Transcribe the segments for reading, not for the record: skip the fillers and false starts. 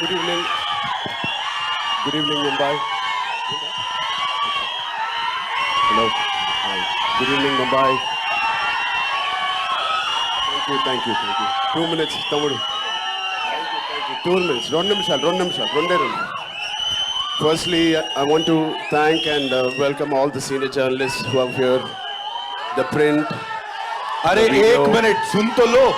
Good evening. Good evening, Mumbai. Hello. Hi. Good evening, Mumbai. Thank you. 2 minutes, Tamudu. Thank you. 2 minutes. Two నిమిషాలు. Firstly, I want to thank and welcome all the senior journalists who are here. The print. अरे एक minute सुन तो लो.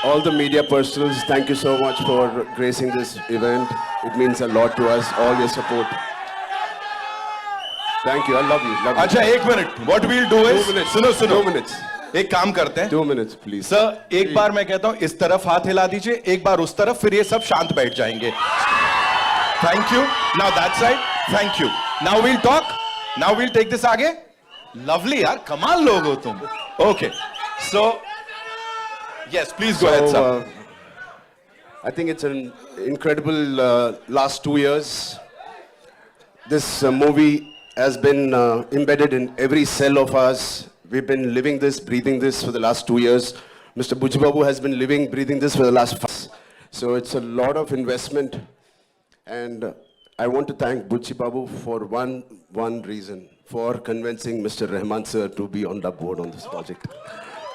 All the media personals, thank you so much for gracing this event. It means a lot to us, all your support. Thank you, I love you. अच्छा एक minute. What we'll do is 2 minutes. सुनो 2 minutes. एक काम करते हैं. 2 minutes, please. Sir एक बार मैं कहता हूं इस तरफ हाथ हिला दीजिए, एक बार उस तरफ, फिर ये सब शांत बैठ जाएंगे. Thank you. Now that side. Thank you. Now we'll talk. Now we'll take this आगे. Lovely यार, कमाल लोग हो तुम. Okay. So yes, please go ahead, sir. I think it's an incredible last 2 years. This movie has been embedded in every cell of us. We've been living this, breathing this for the last 2 years. Mr. Bujji Babu has been living, breathing this for the last 5 years. So it's a lot of investment. And I want to thank Bujji Babu for one reason, for convincing Mr. Rahman sir to be on the board on this project.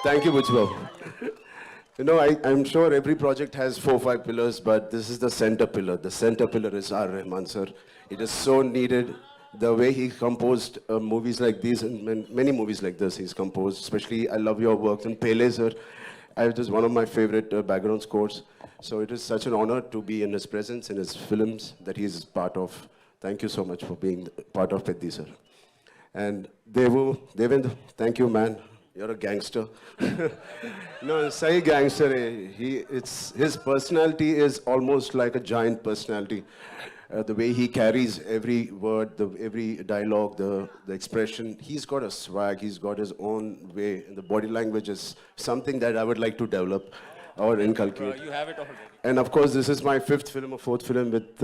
Thank you, Bujji Babu. You know, I'm sure every project has 4-5 pillars, but this is the center pillar. The center pillar is R. Rahman sir. It is so needed. The way he composed movies like these, and many movies like this he's composed, especially I love your works. And Pele sir, it is one of my favorite background scores. So it is such an honor to be in his presence, in his films that he's part of. Thank you so much for being part of Peddi sir. And Devendra, thank you, man. You're a gangster. No, say gangster. His personality is almost like a giant personality. The way he carries every word, every dialogue, the expression. He's got a swag. He's got his own way. And the body language is something that I would like to develop or inculcate. You have it already. And of course, this is my 5th film or 4th film with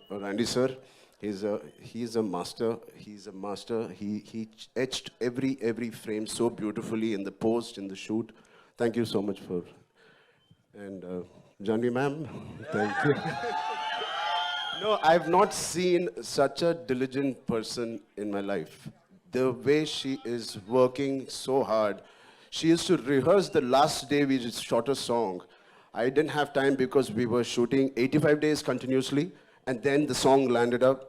Randy sir. He's a master. He's a master. He etched every frame so beautifully in the post, in the shoot. Thank you so much for. And Janvi ma'am, thank you. No, I've not seen such a diligent person in my life. The way she is working so hard. She used to rehearse the last day we just shot a song. I didn't have time because we were shooting 85 days continuously, and then the song landed up.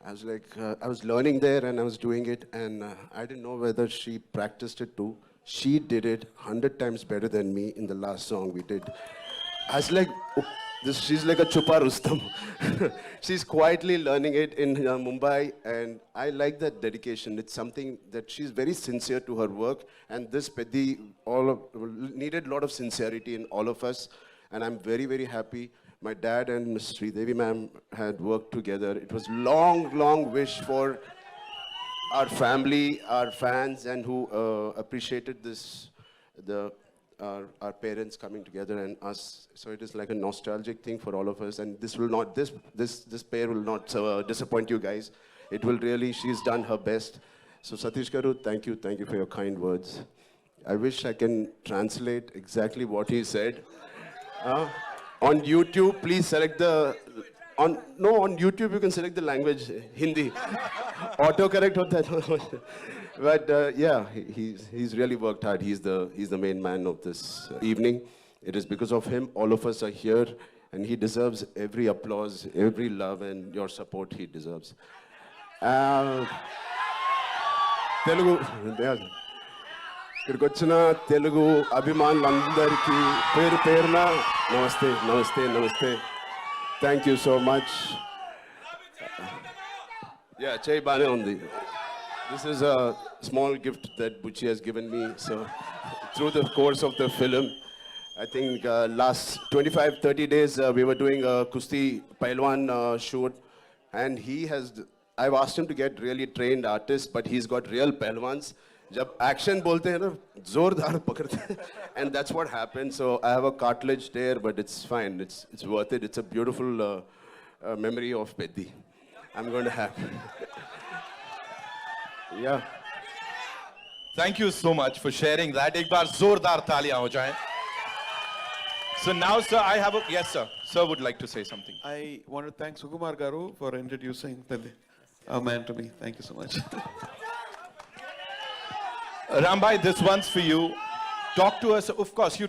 I was like, I was learning there and I was doing it, and I didn't know whether she practiced it too. She did it 100 times better than me in the last song we did. I was like, she's like a Chupa Rustam. She's quietly learning it in Mumbai, and I like that dedication. It's something that she's very sincere to her work, and this Peddi needed a lot of sincerity in all of us, and I'm very happy. My dad and Ms. Sridevi ma'am had worked together. It was long wish for our family, our fans, and who appreciated this, our parents coming together and us. So it is like a nostalgic thing for all of us, and this pair will not disappoint you guys. It will really, she's done her best. So Satish Garu, thank you for your kind words. I wish I can translate exactly what he said. On YouTube, please select on YouTube you can select the language Hindi. Autocorrect hota hai. But yeah, he's really worked hard. He's the main man of this evening. It is because of him all of us are here, and he deserves every applause, every love, and your support he deserves. Telugu. ఇక్కడికి వచ్చిన తెలుగు అభిమానులందరికీ పేరున నమస్తే. Thank you so much. Yeah, చేయి బానే ఉంది. This is a small gift that Buchi has given me. So through the course of the film, I think last 25-30 days we were doing a Kusti Pailwan shoot, and I've asked him to get really trained artists, but he's got real Pailwans. जब action बोलते हैं ना जोरदार पकड़ते हैं, and that's what happened. So I have a cartilage there, but it's fine. It's worth it. It's a beautiful memory of Peddi. I'm going to have. Yeah. Thank you so much for sharing that. एक बार जोरदार तालियां हो जाएं. So now, sir, I have a yes, sir. Sir would like to say something. I want to thank Sukumar Garu for introducing our man to me. Thank you so much. Rambai, this one's for you. Talk to us. Of course, you